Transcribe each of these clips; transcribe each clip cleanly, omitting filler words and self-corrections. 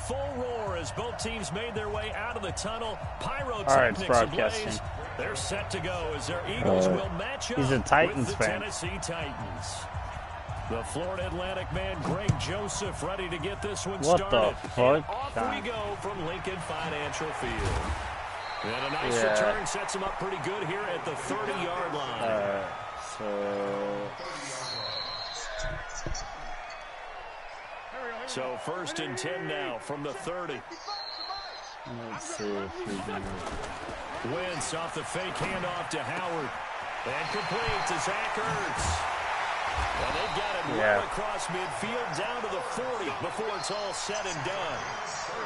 full roar as both teams made their way out of the tunnel. Pyrotechnics ablaze. They're set to go as their Eagles will match up He's a Titans with the fan. Tennessee Titans. The Florida Atlantic man, Greg Joseph, ready to get this one started. What the fuck? Off we go from Lincoln Financial Field. And a nice return sets him up pretty good here at the 30-yard line. So first and 10 now from the 30. Let's see if we can... Wentz off the fake handoff to Howard. And complete to Zach Ertz. And they've got it right across midfield down to the 40 before it's all said and done.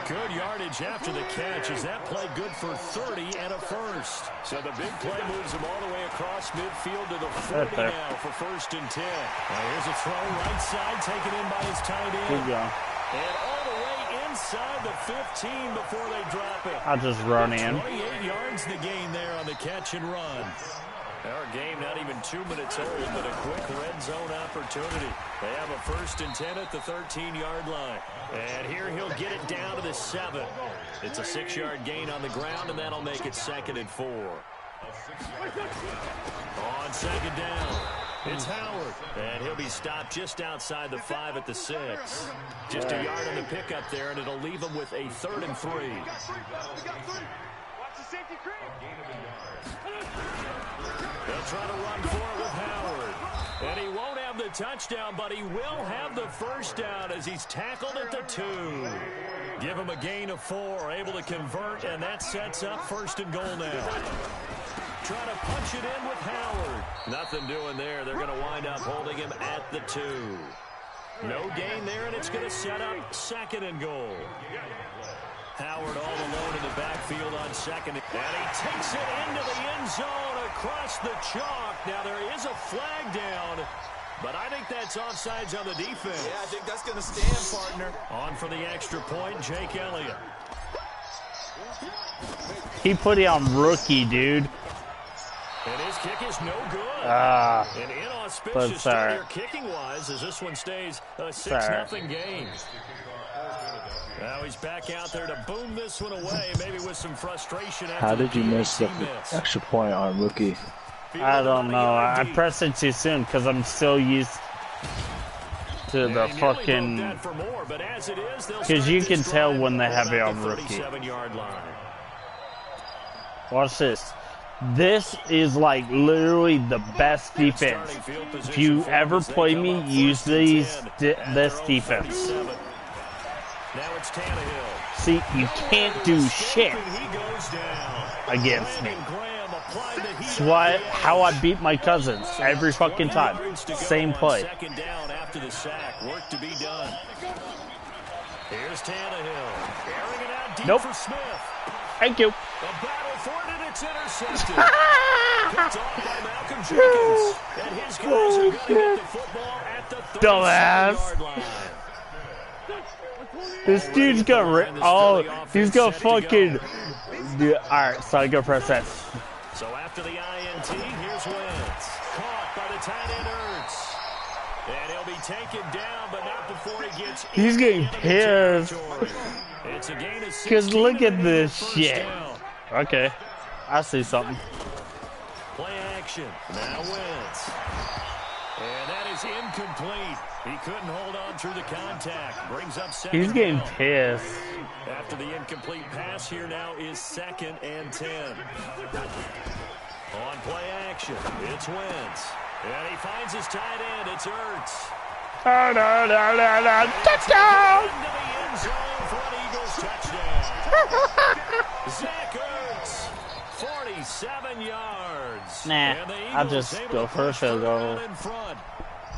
Good yardage after the catch as that play good for 30 and a first. So the big play moves him all the way across midfield to the 40 now for first and 10. Now here's a throw right side taken in by his tight end. And all the way inside the 15 before they drop it. I'll just run in. 28 yards the gain there on the catch and run. Our game not even 2 minutes old, but a quick red zone opportunity. They have a first and 10 at the 13-yard line. And here he'll get it down to the 7. It's a 6-yard gain on the ground, and that'll make it 2nd and 4. On second down, it's Howard. And he'll be stopped just outside the 5 at the 6. Just a yard on the pickup there, and it'll leave him with a 3rd and 3. They'll try to run for it with Howard. And he won't have the touchdown, but he will have the first down as he's tackled at the 2. Give him a gain of 4, able to convert, and that sets up 1st and goal now. Try to punch it in with Howard. Nothing doing there. They're going to wind up holding him at the 2. No gain there, and it's going to set up 2nd and goal. Howard all alone in the backfield on 2nd. And he takes it into the end zone across the chalk. Now there is a flag down, but I think that's offsides on the defense. Yeah, I think that's going to stand, partner. On for the extra point, Jake Elliott. He put it on rookie, dude. And his kick is no good. An inauspicious start here kicking-wise as this one stays a 6-0 game. Now he's back out there to boom this one away, maybe with some frustration. How did you miss the extra point on rookie? I don't know. I pressed it too soon because I'm still used to the fucking... Because you can tell when they have it on rookie. Watch this. This is like literally the best defense. If you ever play me, use this defense. Now it's Tannehill. See, you can't do shit against me. That's how I beat my cousins every fucking time. Same play. Second down after the sack. Work to be done. Here's Tannehill. Airing it out deep for Smith. Thank you. The battle for it, and it's intercepted. Picked off by Malcolm Jenkins. And his guys are going to get the football at the 37-yard line. This dude's gonna he's gonna fucking alright, so I go press that. So after the INT, here's Wentz. Caught by the tight end Ertz. And he'll be taken down, but not before he gets He's getting pissed. It's a gain of 16. Cause look at this shit. Okay. I see something. Play action. Now Wentz. And that is incomplete. He couldn't hold on through the contact. Brings up second. He's getting pissed. After the incomplete pass, here now is 2nd and 10. On play action, it's Wentz. And he finds his tight end. It's Ertz. Touchdown! Into the end zone for an Eagles touchdown. Zach Ertz, 47 yards. Nah, I'll just go first and go.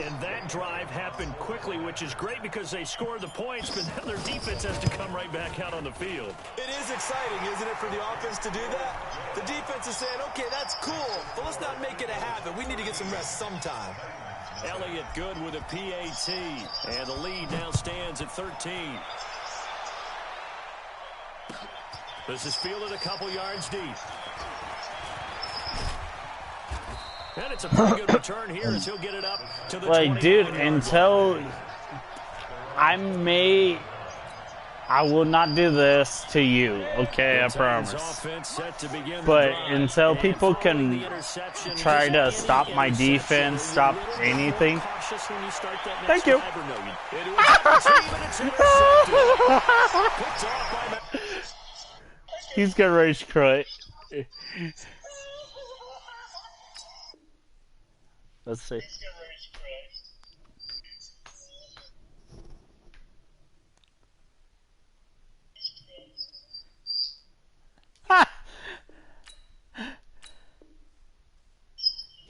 And that drive happened quickly, which is great because they scored the points, but then their defense has to come right back out on the field. It is exciting, isn't it, for the offense to do that? The defense is saying, okay, that's cool, but let's not make it a habit. We need to get some rest sometime. Elliott good with a PAT, and the lead now stands at 13. This is fielded a couple yards deep. And it's a pretty good return here as he'll get it up to the 29-yard dude, line. until I may I will not do this to you, okay? I promise. But until people can try to stop my defense, stop anything. Thank you. He's gonna rage cry. Let's see.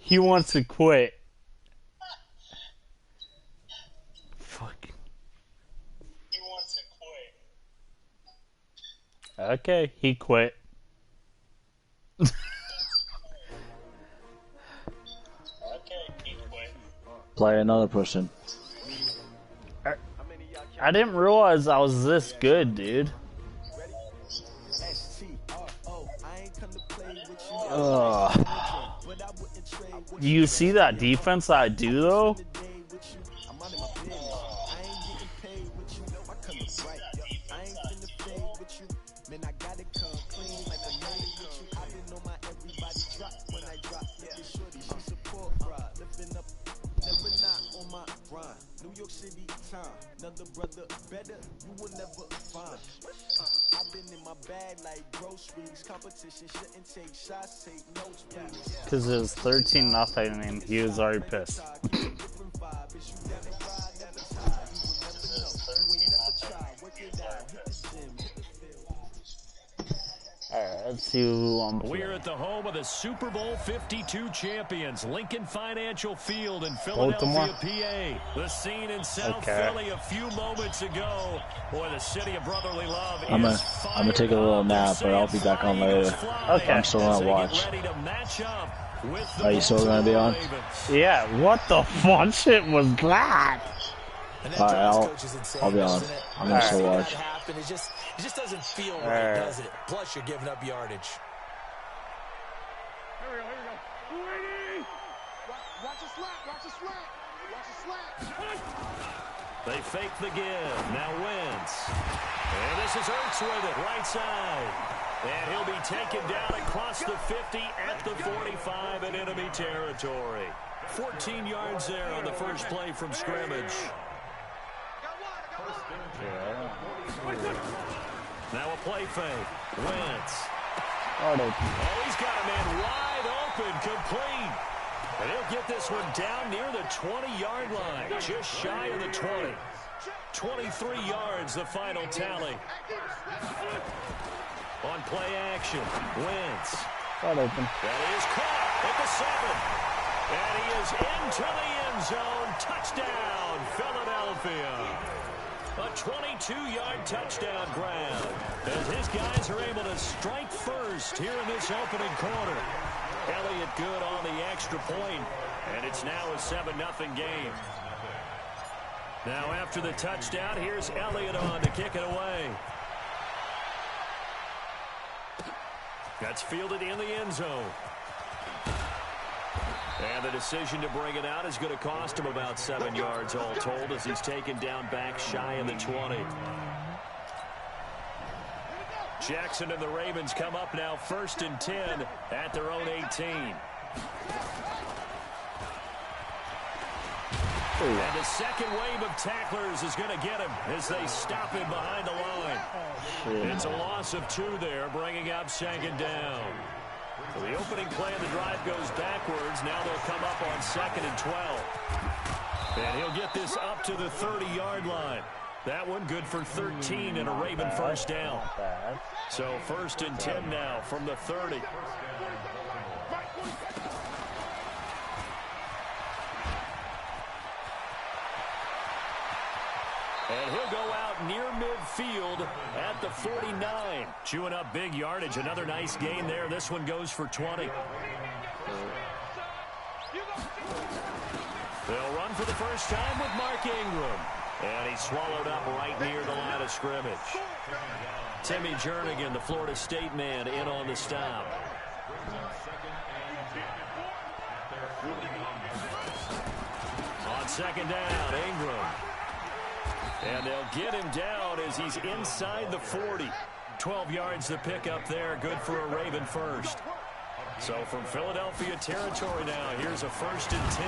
He wants to quit. Fuck. He wants to quit. Okay, he quit. Play another person. I didn't realize I was this good, dude. You see that defense that I do, though? Another brother better, you will never find. I've been in my bag like groceries. Competition shouldn't take shots, take notes, please. Because it was 13-0 and he was already pissed. Alright, let's see who I'm playing. We're at the home of the Super Bowl 52 champions, Lincoln Financial Field in Philadelphia, PA. The scene in South Philly a few moments ago. Boy, the city of brotherly love I'm gonna take a little nap, but I'll be back on later. Okay. I'm still gonna watch. Are you still gonna be on? Yeah, what the fun shit was that? Alright, I'll be on. I'm gonna still watch. It just doesn't feel right, does it? Plus, you're giving up yardage. Here we go. Ready? Watch a slap. Watch a slap. They fake the give. Now Wentz. And this is Ertz with it, right side. And he'll be taken down across the 50 at the 45 in enemy territory. 14 yards there on the first play from scrimmage. Now a play fake. Wentz. Oh, he's got a man wide open, complete. And he'll get this one down near the 20-yard line, just shy of the 20. 23 yards, the final tally. On play action, Wentz. Wide open. That is caught at the 7. And he is into the end zone. Touchdown, Philadelphia. A 22-yard touchdown grab as his guys are able to strike first here in this opening quarter. Elliott good on the extra point, and it's now a 7-0 game. Now after the touchdown, here's Elliott on to kick it away. That's fielded in the end zone. And the decision to bring it out is going to cost him about 7 yards all told as he's taken down back shy of the 20. Jackson and the Ravens come up now 1st and 10 at their own 18. And the second wave of tacklers is going to get him as they stop him behind the line. It's a loss of 2 there, bringing up 2nd down. So the opening play of the drive goes backwards. Now they'll come up on 2nd and 12. And he'll get this up to the 30-yard line. That one good for 13 and a Raven first down. So 1st and 10 now from the 30. And he'll go out near midfield at the 49. Chewing up big yardage. Another nice gain there. This one goes for 20. They'll run for the first time with Mark Ingram. And he's swallowed up right near the line of scrimmage. Timmy Jernigan, the Florida State man, in on the stop. On 2nd down, Ingram. And they'll get him down as he's inside the 40. 12 yards to pick up there. Good for a Raven first. So from Philadelphia territory now, here's a 1st and 10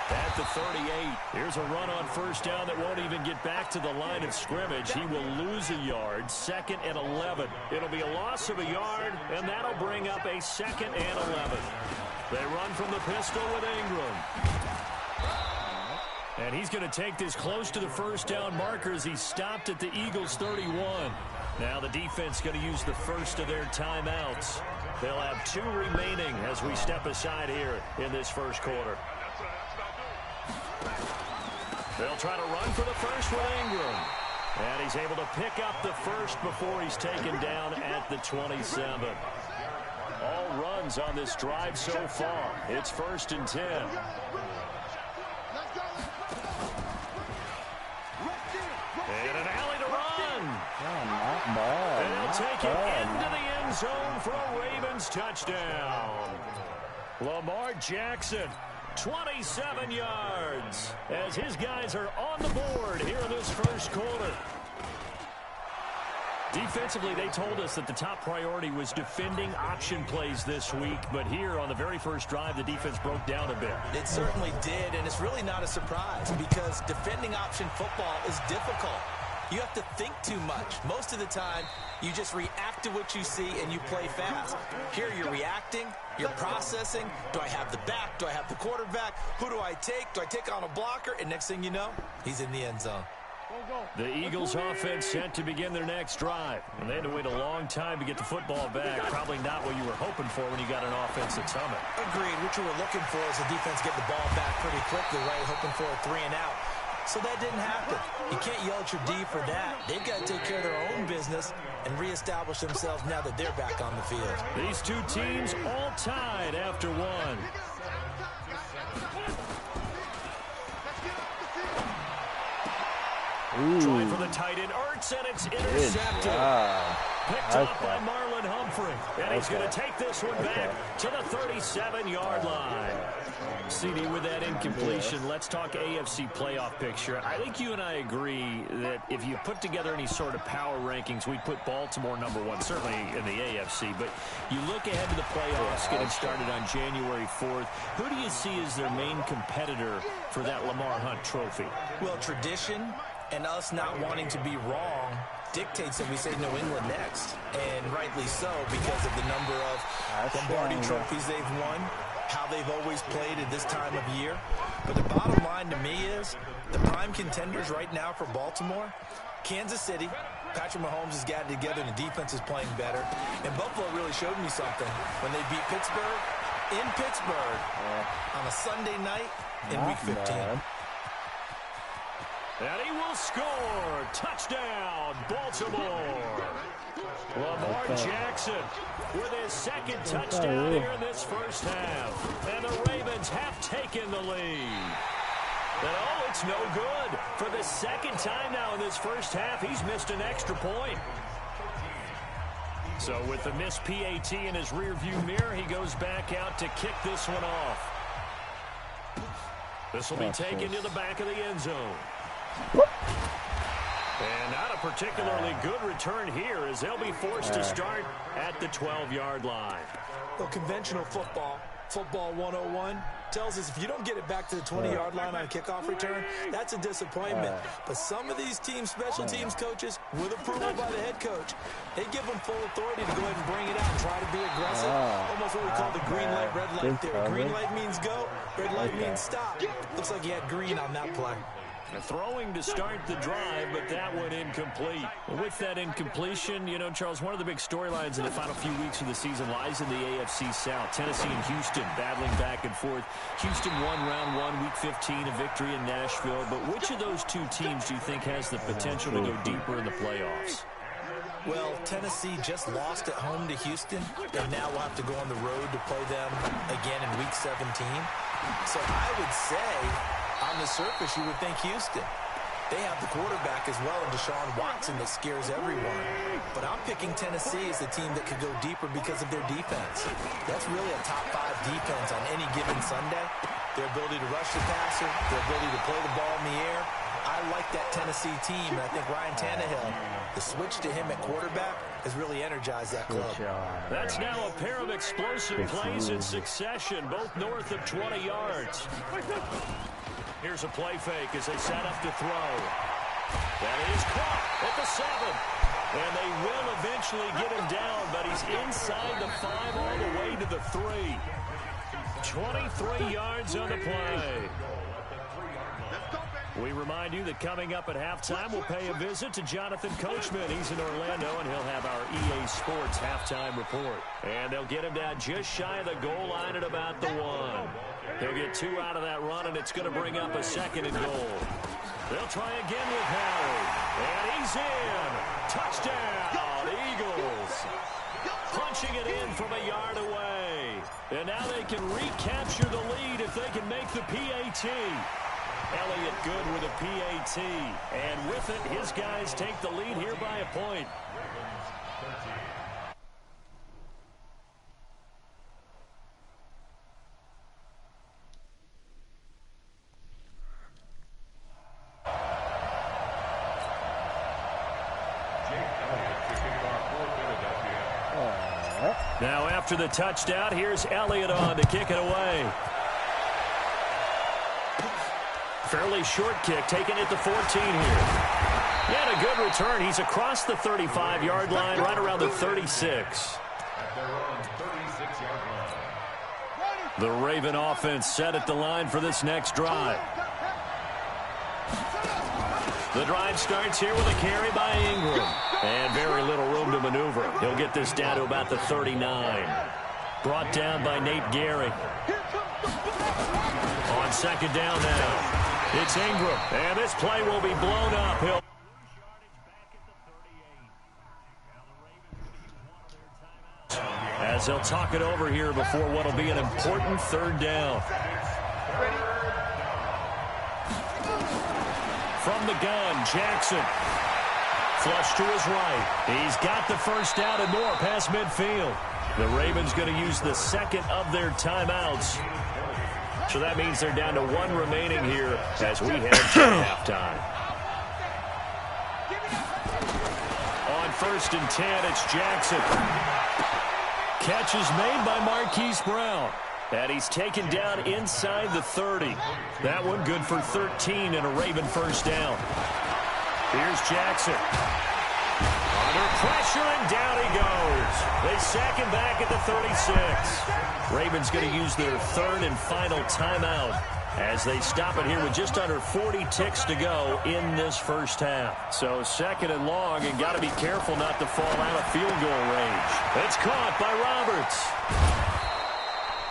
at the 38. Here's a run on first down that won't even get back to the line of scrimmage. He will lose a yard. 2nd and 11. It'll be a loss of a yard, and that'll bring up a 2nd and 11. They run from the pistol with Ingram. And he's going to take this close to the first down marker as he's stopped at the Eagles' 31. Now the defense going to use the first of their timeouts. They'll have 2 remaining as we step aside here in this first quarter. They'll try to run for the first with Ingram. And he's able to pick up the first before he's taken down at the 27. All runs on this drive so far. It's 1st and 10. And an alley to run. And they'll take it into the end zone for a Ravens touchdown. Lamar Jackson, 27 yards, as his guys are on the board here in this first quarter. Defensively, they told us that the top priority was defending option plays this week, but here on the very first drive, the defense broke down a bit. It certainly did, and it's really not a surprise because defending option football is difficult. You have to think too much. Most of the time, you just react to what you see and you play fast. Here you're reacting, you're processing. Do I have the back? Do I have the quarterback? Who do I take? Do I take on a blocker? And next thing you know, he's in the end zone. The Eagles offense set to begin their next drive. And they had to wait a long time to get the football back. Probably not what you were hoping for when you got an offense at Summit. Agreed. What you were looking for is the defense get the ball back pretty quickly, right? Hoping for a 3 and out. So that didn't happen. You can't yell at your D for that. They've got to take care of their own business and reestablish themselves now that they're back on the field. These two teams all tied after one. Trying for the tight end, Ertz, and it's intercepted. Picked up by Marlon Humphrey. And he's going to take this one back to the 37-yard line. CD, with that incompletion, let's talk AFC playoff picture. I think you and I agree that if you put together any sort of power rankings, we'd put Baltimore #1, certainly in the AFC. But you look ahead to the playoffs getting started on January 4th. Who do you see as their main competitor for that Lamar Hunt trophy? Well, tradition and us not wanting to be wrong dictates that we say New England next. And rightly so, because of the number of Lombardi trophies they've won, how they've always played at this time of year. But the bottom line to me is the prime contenders right now for Baltimore, Kansas City. Patrick Mahomes has got it together and the defense is playing better. And Buffalo really showed me something when they beat Pittsburgh in Pittsburgh on a Sunday night in Week 15. And he will score. Touchdown, Baltimore. Lamar Jackson with his second touchdown here in this first half. And the Ravens have taken the lead. And oh, it's no good. For the second time now in this first half, he's missed an extra point. So with the missed PAT in his rearview mirror, he goes back out to kick this one off. This will be taken to the back of the end zone. And not a particularly good return here as they'll be forced to start at the 12-yard line. Well, conventional football 101, tells us if you don't get it back to the 20-yard line on a kickoff return, that's a disappointment. But some of these teams, special teams coaches, with approval by the head coach, they give them full authority to go ahead and bring it out and try to be aggressive. Almost what we call the green light, red light there. Green light means go, red light means stop. Looks like he had green on that play. Throwing to start the drive, but that one incomplete. With that incompletion, you know, Charles, one of the big storylines in the final few weeks of the season lies in the AFC South. Tennessee and Houston battling back and forth. Houston won round 1, week 15, a victory in Nashville. But which of those two teams do you think has the potential to go deeper in the playoffs? Well, Tennessee just lost at home to Houston, and now we'll have to go on the road to play them again in week 17. So I would say, on the surface, you would think Houston. They have the quarterback as well, and Deshaun Watson, that scares everyone. But I'm picking Tennessee as the team that could go deeper because of their defense. That's really a top 5 defense on any given Sunday. Their ability to rush the passer, their ability to play the ball in the air. I I like that Tennessee team, and I think Ryan Tannehill, the switch to him at quarterback has really energized that club. That's now a pair of explosive plays in succession, both north of 20 yards. Here's a play fake as they set up to throw. That is caught at the 7. And they will eventually get him down, but he's inside the 5 all the way to the 3. 23 yards on the play. We remind you that coming up at halftime, we'll pay a visit to Jonathan Coachman. He's in Orlando, and he'll have our EA Sports halftime report. And they'll get him down just shy of the goal line at about the 1. He'll get 2 out of that run, and it's going to bring up a 2nd and goal. They'll try again with Howard. And he's in. Touchdown, Eagles. Punching it in from a yard away. And now they can recapture the lead if they can make the PAT. Elliott good with a PAT. And with it, his guys take the lead here by a point. Now after the touchdown, here's Elliott on to kick it away. Fairly short kick, taken at the 14 here. Yeah, and a good return. He's across the 35-yard line, right around the 36. The Raven offense set at the line for this next drive. The drive starts here with a carry by Ingram. And very little room to maneuver. He'll get this down to about the 39. Brought down by Nate Gehrig. On 2nd down now. It's Ingram, and this play will be blown up. He'll as they'll talk it over here before what will be an important 3rd down. From the gun, Jackson. Flush to his right. He's got the 1st down and more past midfield. The Ravens going to use the 2nd of their timeouts. So that means they're down to 1 remaining here as we head to halftime. On 1st and 10, it's Jackson. Catch is made by Marquise Brown. And he's taken down inside the 30. That one good for 13 and a Raven 1st down. Here's Jackson. Under pressure, and down he goes. They sack him back at the 36. Ravens going to use their 3rd and final timeout as they stop it here with just under 40 ticks to go in this 1st half. So 2nd and long, and got to be careful not to fall out of field goal range. It's caught by Roberts.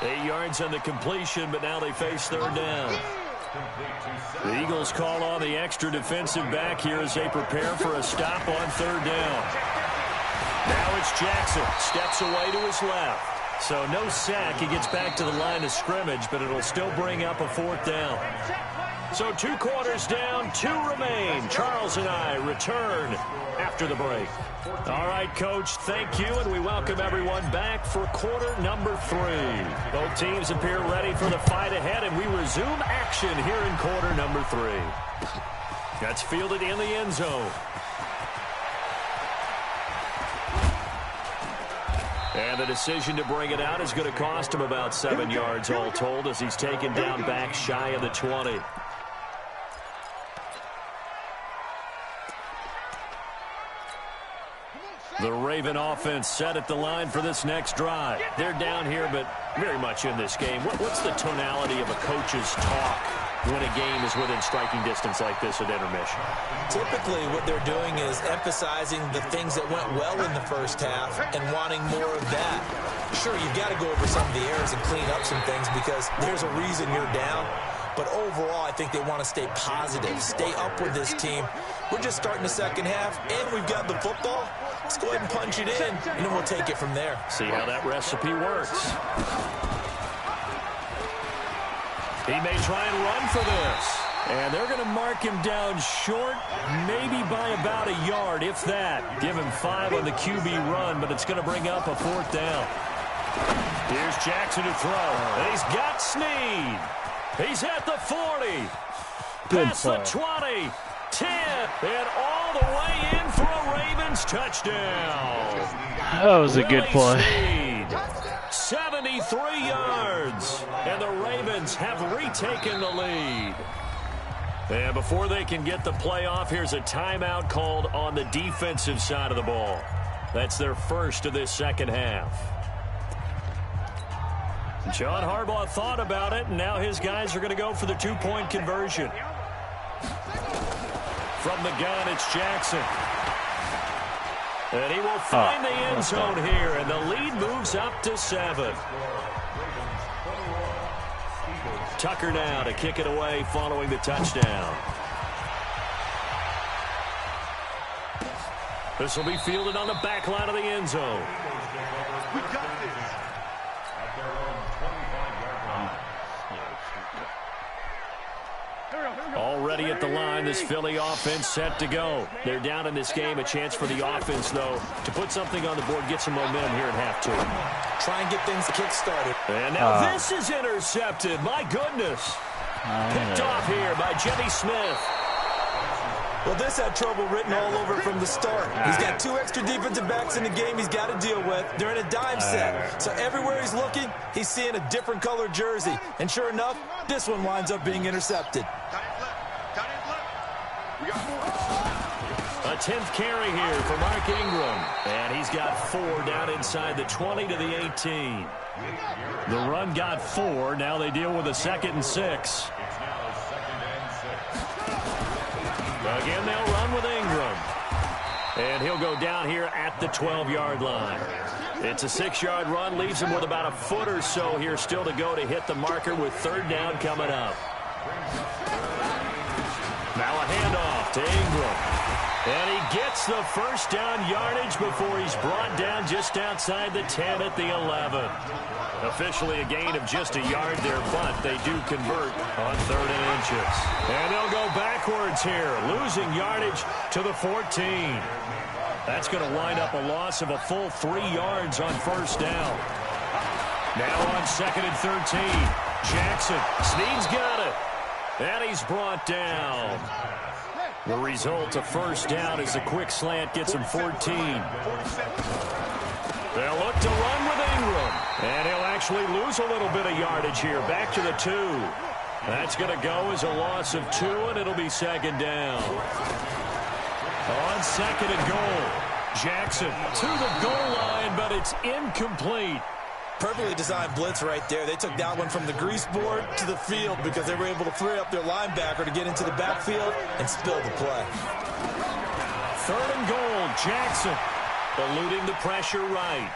8 yards on the completion, but now they face 3rd down. The Eagles call on the extra defensive back here as they prepare for a stop on 3rd down. Now it's Jackson. Steps away to his left. So no sack. He gets back to the line of scrimmage, but it'll still bring up a 4th down. So 2 quarters down, 2 remain. Charles and I return after the break. All right, Coach, thank you, and we welcome everyone back for quarter number 3. Both teams appear ready for the fight ahead, and we resume action here in quarter number 3. That's fielded in the end zone. And the decision to bring it out is going to cost him about 7 yards all told as he's taken down back shy of the 20. The Raven offense set at the line for this next drive. They're down here, but very much in this game. What's the tonality of a coach's talk when a game is within striking distance like this at intermission? Typically, what they're doing is emphasizing the things that went well in the 1st half and wanting more of that. Sure, you've got to go over some of the errors and clean up some things because there's a reason you're down. But overall, I think they want to stay positive, stay up with this team. We're just starting the 2nd half, and we've got the football. Let's go ahead and punch it in, and then we'll take it from there. See how that recipe works. He may try and run for this. And they're going to mark him down short, maybe by about a yard, if that. Give him 5 on the QB run, but it's going to bring up a 4th down. Here's Jackson to throw, and he's got Snead. He's at the 40. Past the 20. 10, and all the way in for a Ravens touchdown. That was a good play. 73 yards, and the Ravens have retaken the lead. And before they can get the play off, here's a timeout called on the defensive side of the ball. That's their first of this second half. John Harbaugh thought about it, and now his guys are going to go for the two-point conversion. From the gun, it's Jackson. And he will find the end zone here, and the lead moves up to 7. Tucker now to kick it away following the touchdown. This will be fielded on the back line of the end zone. We got this. Already at the line, this Philly offense set to go. They're down in this game. A chance for the offense, though, to put something on the board, get some momentum here at half 2. Try and get things kick-started. And now this is intercepted. My goodness. Picked off here by Jimmy Smith. Well, this had trouble written all over from the start. He's got 2 extra defensive backs in the game he's got to deal with. They're in a dime set. So everywhere he's looking, he's seeing a different color jersey. And sure enough, this one winds up being intercepted. A 10th carry here for Mark Ingram. And he's got 4 down inside the 20 to the 18. The run got 4. Now they deal with a 2nd and 6. Again, they'll run with Ingram. And he'll go down here at the 12-yard line. It's a 6-yard run, leaves him with about a foot or so here still to go to hit the marker with 3rd down coming up. Now a handoff to Ingram. And he gets the first down yardage before he's brought down just outside the 10 at the 11. Officially a gain of just a yard there, but they do convert on 3rd and inches. And they'll go backwards here, losing yardage to the 14. That's going to wind up a loss of a full 3 yards on 1st down. Now on 2nd and 13. Jackson, Snead's got it. And he's brought down. The result of 1st down is a quick slant gets him 14. They'll look to run with Ingram. And he'll actually lose a little bit of yardage here. Back to the 2. That's going to go as a loss of 2, and it'll be 2nd down. On 2nd and goal. Jackson to the goal line, but it's incomplete. Perfectly designed blitz right there. They took that one from the grease board to the field because they were able to free up their linebacker to get into the backfield and spill the play. 3rd and goal, Jackson eluding the pressure right.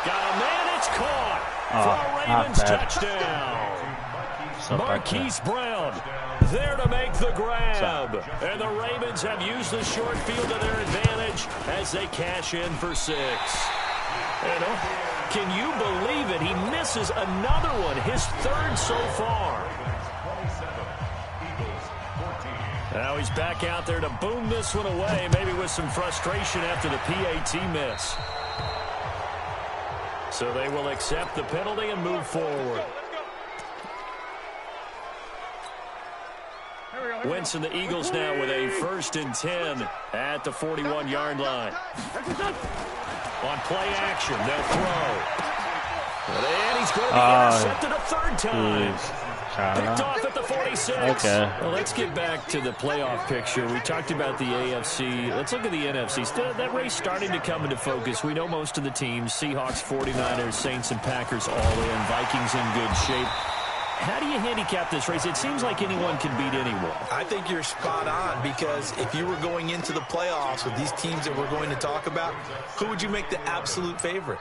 Got a man, it's caught for a Ravens touchdown. Marquise Brown there to make the grab. And the Ravens have used the short field to their advantage as they cash in for 6. And can you believe it? He misses another one, his 3rd so far. Now he's back out there to boom this one away, maybe with some frustration after the PAT miss. So they will accept the penalty and move forward. Wentz and the Eagles now with a 1st and 10 at the 41-yard line. On play action, they'll throw. And he's going to be intercepted a 3rd time. Picked off at the 46. Okay. Well, let's get back to the playoff picture. We talked about the AFC. Let's look at the NFC. Still, that race starting to come into focus. We know most of the teams, Seahawks, 49ers, Saints, and Packers all in. Vikings in good shape. How do you handicap this race? It seems like anyone can beat anyone. I think you're spot on because if you were going into the playoffs with these teams that we're going to talk about, who would you make the absolute favorite?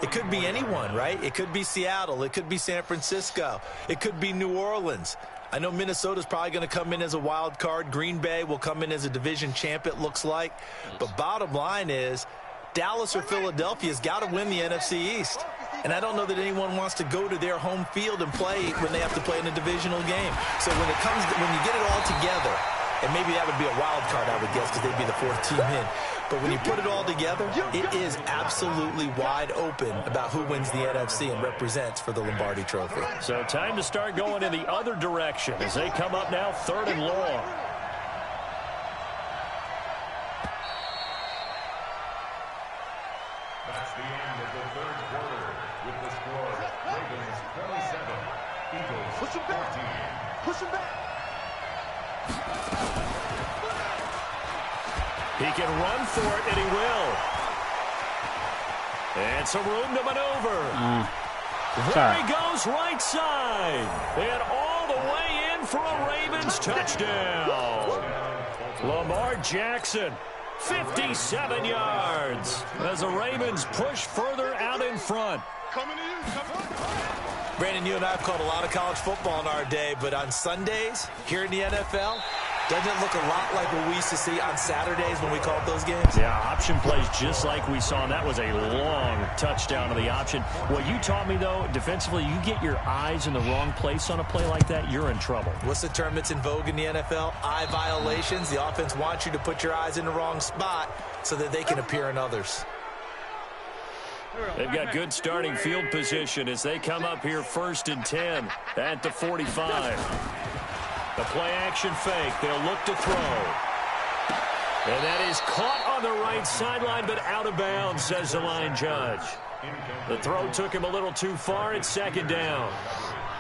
It could be anyone, right? It could be Seattle. It could be San Francisco. It could be New Orleans. I know Minnesota's probably going to come in as a wild card. Green Bay will come in as a division champ, it looks like. But bottom line is Dallas or Philadelphia's got to win the NFC East. And I don't know that anyone wants to go to their home field and play when they have to play in a divisional game. So when you get it all together, and maybe that would be a wild card, I would guess, because they'd be the 4th team in. But when you put it all together, it is absolutely wide open about who wins the NFC and represents for the Lombardi Trophy. So time to start going in the other direction as they come up now 3rd and long. That's the end of the 3rd quarter with the score Ravens 27, Eagles 14. Push him back. He can run for it, and he will. And some room to maneuver. There he goes, right side. And all the way in for a Ravens touchdown. Lamar Jackson, 57 yards, as the Ravens push further out in front. Coming to you. Come on. Brandon, you and I have called a lot of college football in our day, but on Sundays, here in the NFL, doesn't it look a lot like what we used to see on Saturdays when we called those games? Yeah, option plays just like we saw, and that was a long touchdown to the option. What you taught me, though, defensively, you get your eyes in the wrong place on a play like that, you're in trouble. What's the term that's in vogue in the NFL? Eye violations. The offense wants you to put your eyes in the wrong spot so that they can appear in others. They've got good starting field position as they come up here 1st and 10 at the 45. The play-action fake. They'll look to throw. And that is caught on the right sideline, but out of bounds, says the line judge. The throw took him a little too far. It's 2nd down.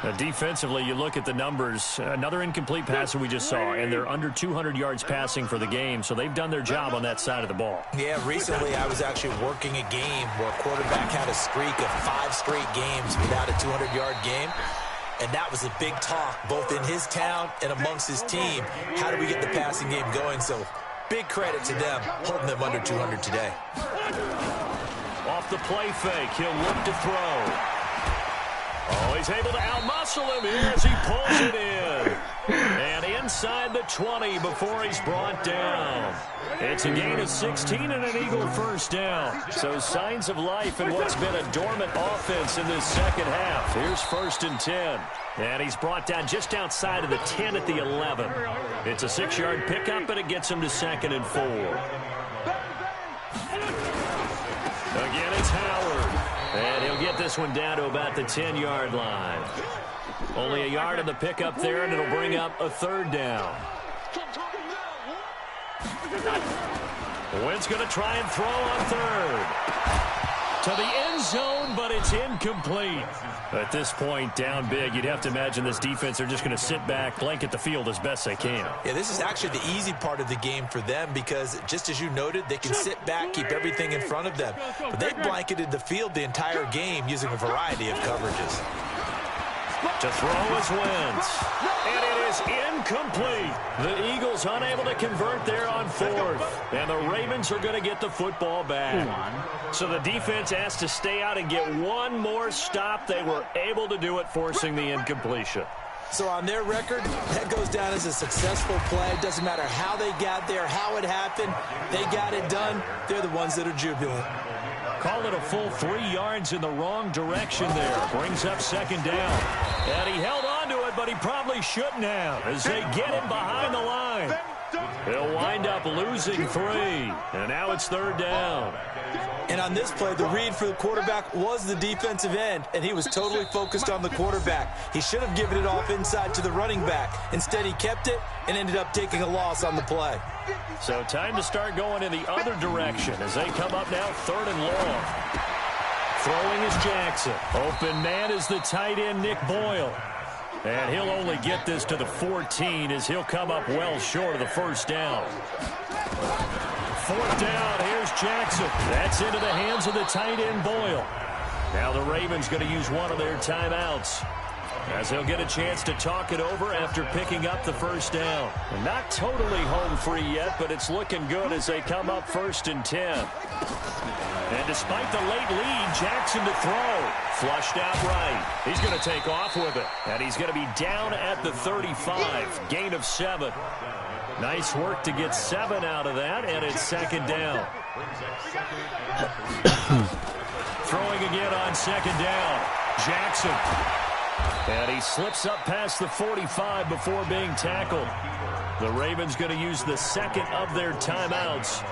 Now, defensively, you look at the numbers. Another incomplete pass that we just saw, and they're under 200 yards passing for the game, so they've done their job on that side of the ball. Yeah, recently I was actually working a game where a quarterback had a streak of 5 straight games without a 200-yard game. And that was a big talk, both in his town and amongst his team. How do we get the passing game going? So big credit to them, holding them under 200 today. Off the play fake, he'll look to throw. Oh, he's able to outmuscle him here as he pulls it in. And inside the 20 before he's brought down. It's a gain of 16 and an Eagle 1st down. So signs of life in what's been a dormant offense in this 2nd half. Here's 1st and 10. And he's brought down just outside of the 10 at the 11. It's a 6-yard pickup, and it gets him to 2nd and 4. Again, it's Howard. And he'll get this one down to about the 10-yard line. Only a yard on the pickup there, and it'll bring up a 3rd down. Wynn's going to try and throw on 3rd. To the end zone, but it's incomplete. At this point, down big, you'd have to imagine this defense are just going to sit back, blanket the field as best they can. Yeah, this is actually the easy part of the game for them because, just as you noted, they can sit back, keep everything in front of them. But they blanketed the field the entire game using a variety of coverages. To throw is Wentz. And it is incomplete. The Eagles unable to convert there on 4th. And the Ravens are going to get the football back. So the defense asked to stay out and get one more stop. They were able to do it, forcing the incompletion. So on their record, that goes down as a successful play. It doesn't matter how they got there, how it happened. They got it done. They're the ones that are jubilant. Call it a full 3 yards in the wrong direction there. Brings up 2nd down. And he held on to it, but he probably shouldn't have as they get him behind the line. They'll wind up losing 3. And now it's 3rd down. And on this play, the read for the quarterback was the defensive end, and he was totally focused on the quarterback. He should have given it off inside to the running back. Instead, he kept it and ended up taking a loss on the play. So time to start going in the other direction as they come up now 3rd and long. Throwing is Jackson. Open man is the tight end, Nick Boyle. And he'll only get this to the 14 as he'll come up well short of the 1st down. 4th down, here's Jackson. That's into the hands of the tight end, Boyle. Now the Ravens going to use one of their timeouts as they'll get a chance to talk it over after picking up the 1st down. Not totally home free yet, but it's looking good as they come up 1st and 10. And despite the late lead, Jackson to throw. Flushed out right. He's going to take off with it. And he's going to be down at the 35. Gain of 7. Nice work to get 7 out of that, and it's 2nd down. Throwing again on 2nd down. Jackson. And he slips up past the 45 before being tackled. The Ravens going to use the 2nd of their timeouts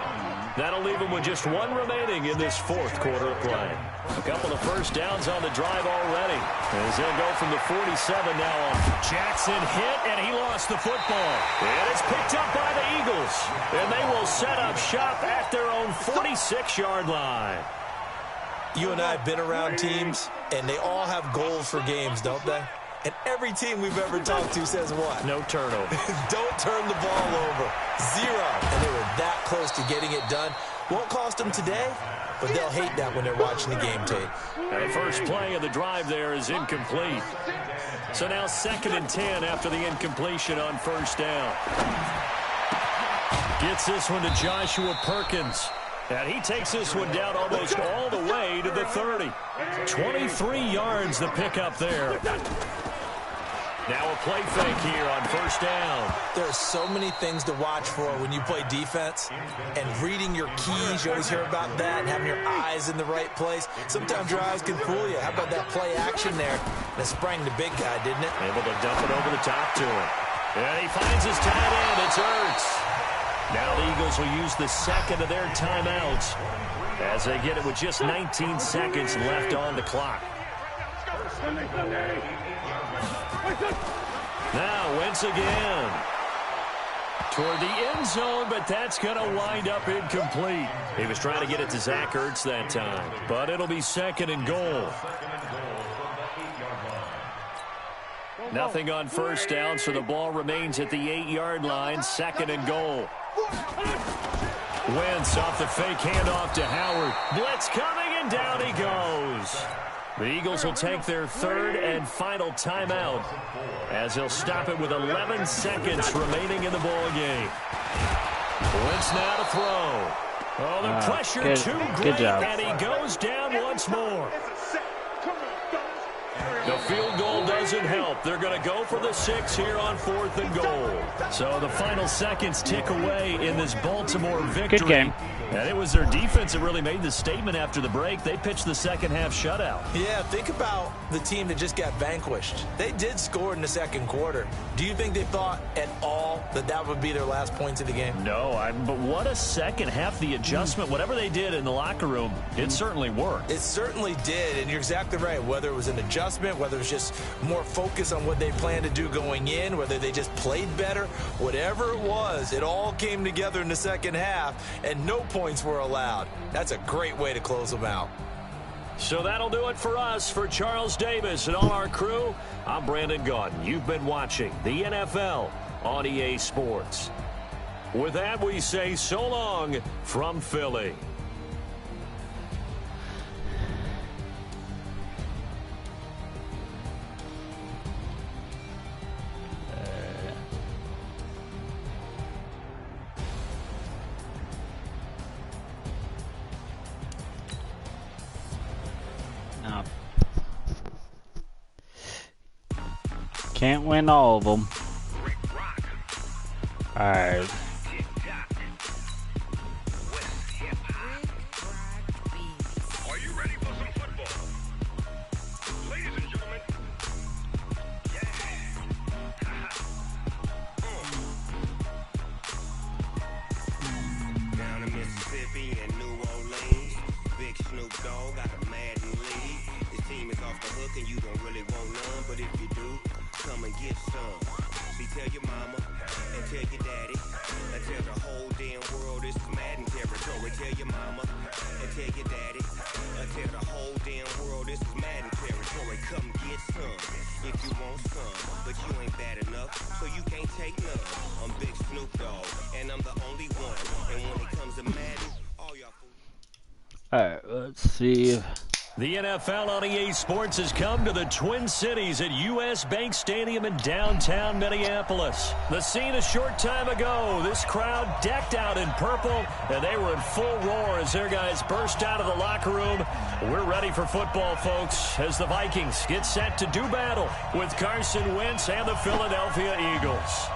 That'll leave them with just one remaining in this fourth quarter of play. A couple of first downs on the drive already, as they'll go from the 47 now on. Jackson hit, and he lost the football. And it's picked up by the Eagles, and they will set up shop at their own 46-yard line. You and I have been around teams, and they all have goals for games, don't they? And every team we've ever talked to says what? No turnover. Don't turn the ball over. 0. And they were that close to getting it done. Won't cost them today, but they'll hate that when they're watching the game tape. And the first play of the drive there is incomplete. So now 2nd and 10 after the incompletion on first down. Gets this one to Joshua Perkins. And he takes this one down almost all the way to the 30. 23 yards the pickup there. Now a play fake here on first down. There are so many things to watch for when you play defense. And reading your keys, you always hear about that, and having your eyes in the right place. Sometimes your eyes can fool you. How about that play action there? That sprang the big guy, didn't it? Able to dump it over the top to him. And he finds his tight end. It's Ertz. Now the Eagles will use the second of their timeouts as they get it with just 19 seconds left on the clock. Now Wentz again. Toward the end zone, but that's going to wind up incomplete. He was trying to get it to Zach Ertz that time, but it'll be 2nd and goal. Nothing on first down, so the ball remains at the 8-yard line, 2nd and goal. Wentz off the fake handoff to Howard. Blitz coming, and down he goes. The Eagles will take their 3rd and final timeout as they'll stop it with 11 seconds remaining in the ball game. Wentz now to throw. Oh, the pressure too great, and he goes down once more. The field goal doesn't help. They're going to go for the 6 here on 4th and goal. So the final seconds tick away in this Baltimore victory. Good game. And it was their defense that really made the statement after the break. They pitched the second half shutout. Yeah, think about the team that just got vanquished. They did score in the second quarter. Do you think they thought at all that that would be their last points of the game? No, but what a second half. The adjustment, whatever they did in the locker room, it certainly worked. It certainly did, and you're exactly right. Whether it was an adjustment, whether it was just more focus on what they planned to do going in, whether they just played better, whatever it was, it all came together in the second half, and no points were allowed. That's a great way to close them out. So that'll do it for us. For Charles Davis and all our crew, I'm Brandon Gaudin. You've been watching the NFL on EA Sports. With that, we say so long from Philly. Can't win all of them. Alright. Are you ready for some football? Ladies and gentlemen, Down in Mississippi and New Orleans, Big Snoop Dogg got a mad lead. This team is off the hook and you don't really want none, but if you do, come and get some. See, tell your mama and tell your daddy and tell the whole damn world this is Madden territory. Tell your mama and tell your daddy and tell the whole damn world this is Madden territory. Come get some if you want some, but you ain't bad enough, so you can't take none. I'm Big Snoop Dogg and I'm the only one. And when it comes to Madden, all y'all fools. Alright, let's see. The NFL on EA Sports has come to the Twin Cities at US Bank Stadium in downtown Minneapolis. The scene a short time ago, this crowd decked out in purple, and they were in full roar as their guys burst out of the locker room. We're ready for football, folks, as the Vikings get set to do battle with Carson Wentz and the Philadelphia Eagles.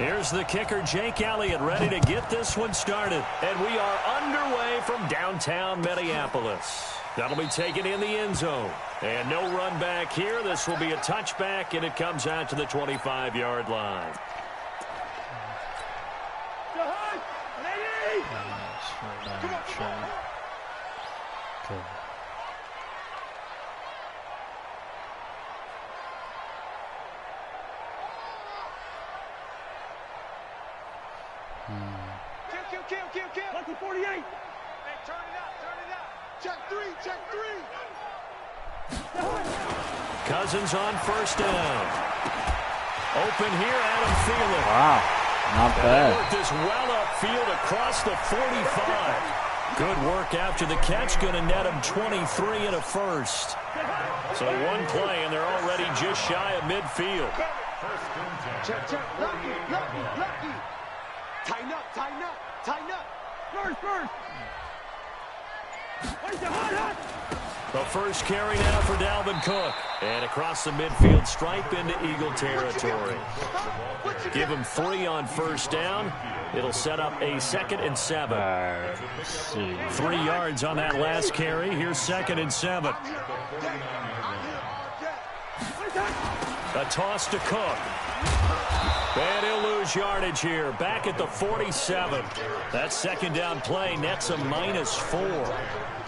Here's the kicker, Jake Elliott, ready to get this one started. And we are underway from downtown Minneapolis. That'll be taken in the end zone. And no run back here. This will be a touchback, and it comes out to the 25-yard line. Kill. Lucky 48. Hey, turn it out. Check three. Cousins on first down. Open here, Adam Thielen. Wow, not bad. Worked this well upfield across the 45. Good work after the catch, going to net him 23 and a first. So one play, and they're already just shy of midfield. Check. Lucky. Tighten up. First. The first carry now for Dalvin Cook. And across the midfield stripe into Eagle territory. Give him 3 on first down. It'll set up a 2nd and 7. 3 yards on that last carry. Here's 2nd and 7. A toss to Cook. And he'll lose yardage here. Back at the 47. That 2nd down play nets a -4.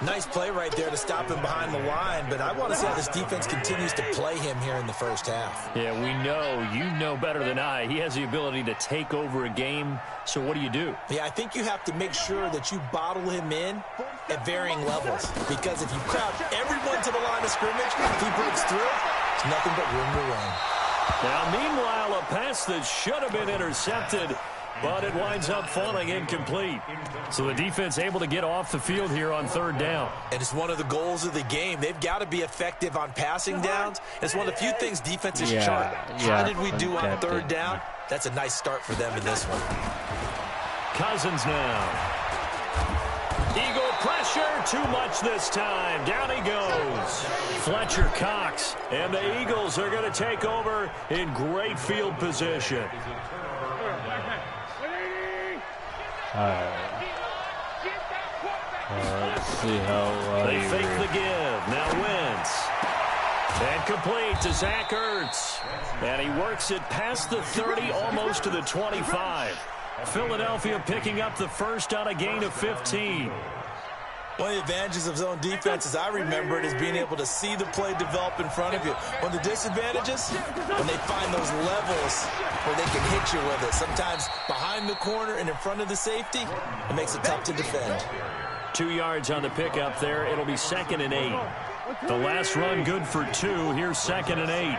Nice play right there to stop him behind the line, but I want to see how this defense continues to play him here in the first half. Yeah, we know. You know better than I. He has the ability to take over a game. So what do? Yeah, I think you have to make sure that you bottle him in at varying levels, because if you crowd everyone to the line of scrimmage, if he breaks through, it's nothing but room to run. Now, meanwhile, a pass that should have been intercepted, but it winds up falling incomplete. So the defense able to get off the field here on 3rd down. And it's one of the goals of the game. They've got to be effective on passing downs. It's one of the few things defenses chart. How did we do on 3rd down? That's a nice start for them in this one. Cousins now. Eagle pressure, too much this time. Down he goes. Fletcher Cox, and the Eagles are going to take over in great field position. Let's see how they fake the give. Now Wentz. And complete to Zach Ertz. And he works it past the 30, almost to the 25. Philadelphia picking up the first on a gain of 15. One of the advantages of zone defense, as I remember it, is being able to see the play develop in front of you. One of the disadvantages, when they find those levels where they can hit you with it. Sometimes behind the corner and in front of the safety, it makes it tough to defend. 2 yards on the pickup there. It'll be 2nd and 8. The last run good for 2. Here's 2nd and 8.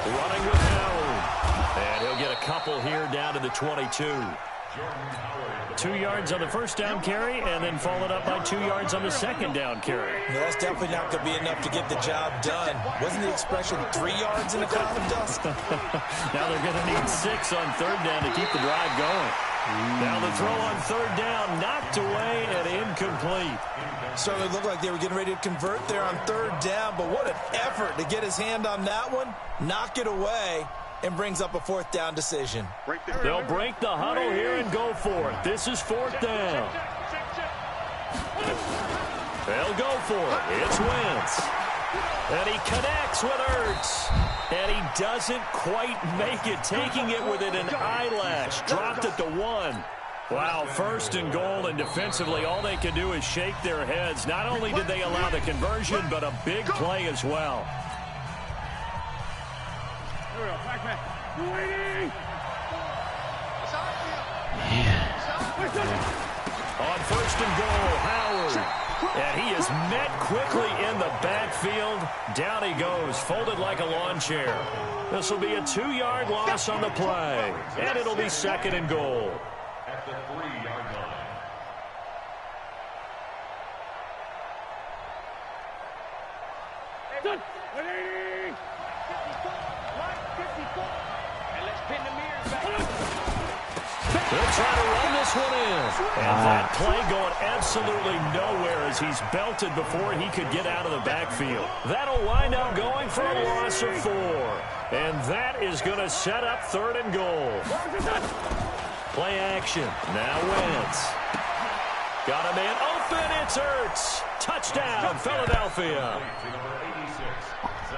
Running with Howard. And he'll get a couple here down to the 22. 2 yards on the first down carry, and then followed up by 2 yards on the 2nd down carry. Well, that's definitely not going to be enough to get the job done. Wasn't the expression 3 yards in a cloud of dust? Now they're going to need 6 on 3rd down to keep the drive going. Now the throw on 3rd down, knocked away and incomplete. Certainly looked like they were getting ready to convert there on 3rd down, but what an effort to get his hand on that one, knock it away, and brings up a 4th down decision. They'll break the huddle here and go for it. This is 4th down. They'll go for it. It's Wentz. And he connects with Ertz. And he doesn't quite make it, taking it within an eyelash. Dropped at the 1. Wow, 1st and goal, and defensively all they can do is shake their heads. Not only did they allow the conversion, but a big play as well. On 1st and goal, Howard. And he is met quickly in the backfield. Down he goes, folded like a lawn chair. This will be a 2-yard loss on the play. And it'll be 2nd and goal. At the 3-yard line. Good. 180. And let's pin the mirrors back. They'll try to run this one in. And that play going absolutely nowhere as he's belted before he could get out of the backfield. That'll wind up going for a loss of 4. And that is going to set up 3rd and goal. Play action. Now Wentz. Got a man open. It's Ertz. Touchdown, Philadelphia.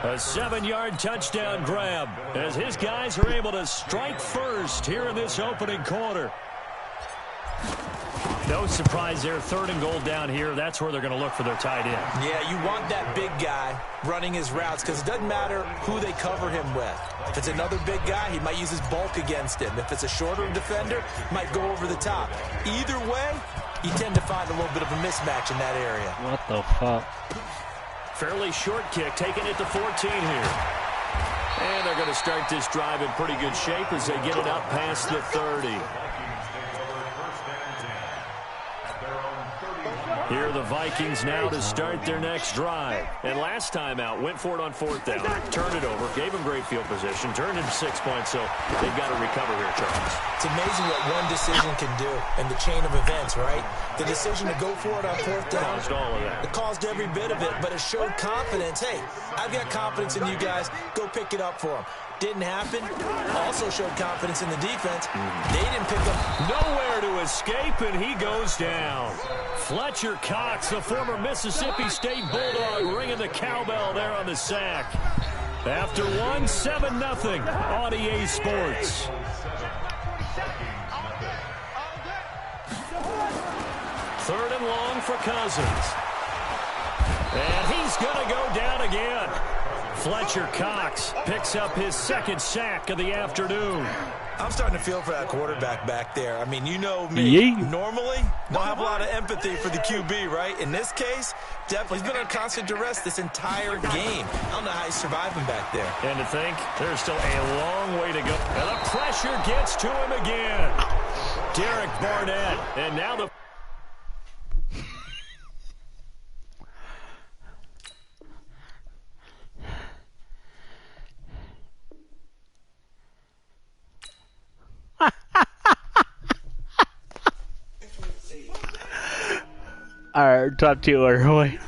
A 7-yard touchdown grab as his guys are able to strike first here in this opening quarter. No surprise there. 3rd and goal down here. That's where they're going to look for their tight end. Yeah, you want that big guy running his routes because it doesn't matter who they cover him with. If it's another big guy, he might use his bulk against him. If it's a shorter defender, he might go over the top. Either way, you tend to find a little bit of a mismatch in that area. What the fuck? Fairly short kick, taking it to 14 here. And they're going to start this drive in pretty good shape as they get it up past the 30. Here are the Vikings now to start their next drive. And last time out, went for it on 4th down, turned it over, gave them great field position, turned into 6 points, so they've got to recover here, Charles. It's amazing what one decision can do in the chain of events, right? The decision to go for it on 4th down. Caused all of that. It caused every bit of it, but it showed confidence. Hey, I've got confidence in you guys. Go pick it up for them. Didn't happen. Also showed confidence in the defense. They didn't pick up. Nowhere to escape, and he goes down. Fletcher Cox, the former Mississippi State Bulldog, ringing the cowbell there on the sack. After 7-0 on EA Sports. Third and long for Cousins. And he's going to go down again. Fletcher Cox picks up his 2nd sack of the afternoon. I'm starting to feel for that quarterback back there. I mean, you know me. Yeet. Normally, don't have a lot of empathy for the QB, right? In this case, definitely. He's been on constant duress this entire game. I don't know how he's surviving back there. And to think, there's still a long way to go. And the pressure gets to him again. Derek Barnett. And now the... Alright, talk to you later, boy.